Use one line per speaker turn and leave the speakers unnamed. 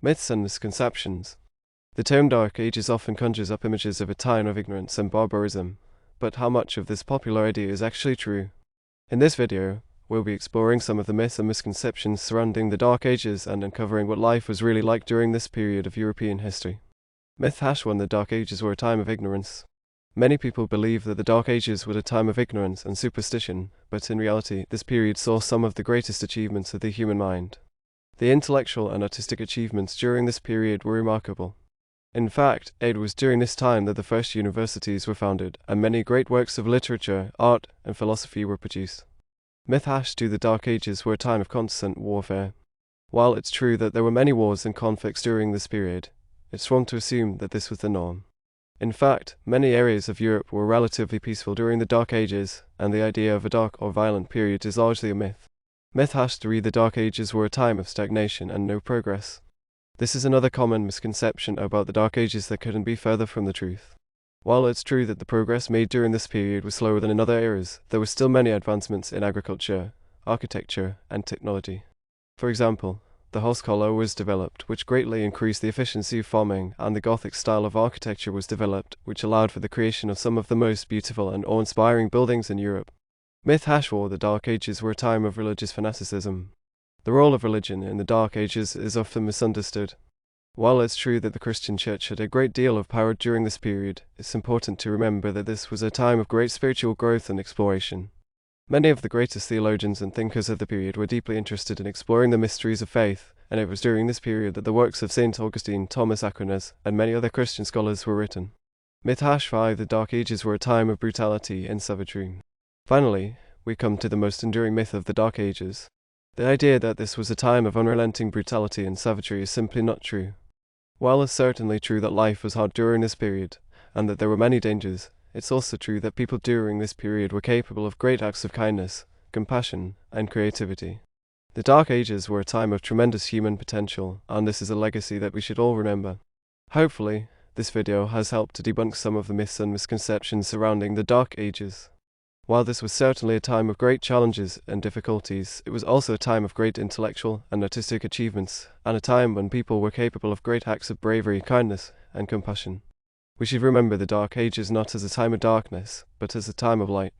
Myths and misconceptions. The term Dark Ages often conjures up images of a time of ignorance and barbarism, but how much of this popular idea is actually true? In this video, we'll be exploring some of the myths and misconceptions surrounding the Dark Ages and uncovering what life was really like during this period of European history. Myth #1: The Dark Ages were a time of ignorance. Many people believe that the Dark Ages were a time of ignorance and superstition, but in reality, this period saw some of the greatest achievements of the human mind. The intellectual and artistic achievements during this period were remarkable. In fact, it was during this time that the first universities were founded, and many great works of literature, art, and philosophy were produced. Myth #2: The Dark Ages were a time of constant warfare. While it's true that there were many wars and conflicts during this period, it's wrong to assume that this was the norm. In fact, many areas of Europe were relatively peaceful during the Dark Ages, and the idea of a dark or violent period is largely a myth. Myth #3: The Dark Ages were a time of stagnation and no progress. This is another common misconception about the Dark Ages that couldn't be further from the truth. While it's true that the progress made during this period was slower than in other eras, there were still many advancements in agriculture, architecture, and technology. For example, the horse collar was developed, which greatly increased the efficiency of farming, and the Gothic style of architecture was developed, which allowed for the creation of some of the most beautiful and awe-inspiring buildings in Europe. Myth #4: The Dark Ages were a time of religious fanaticism. The role of religion in the Dark Ages is often misunderstood. While it's true that the Christian Church had a great deal of power during this period, it's important to remember that this was a time of great spiritual growth and exploration. Many of the greatest theologians and thinkers of the period were deeply interested in exploring the mysteries of faith, and it was during this period that the works of St. Augustine, Thomas Aquinas, and many other Christian scholars were written. Myth #5: The Dark Ages were a time of brutality and savagery. Finally, we come to the most enduring myth of the Dark Ages. The idea that this was a time of unrelenting brutality and savagery is simply not true. While it's certainly true that life was hard during this period, and that there were many dangers, it's also true that people during this period were capable of great acts of kindness, compassion, and creativity. The Dark Ages were a time of tremendous human potential, and this is a legacy that we should all remember. Hopefully, this video has helped to debunk some of the myths and misconceptions surrounding the Dark Ages. While this was certainly a time of great challenges and difficulties, it was also a time of great intellectual and artistic achievements, and a time when people were capable of great acts of bravery, kindness, and compassion. We should remember the Dark Ages not as a time of darkness, but as a time of light.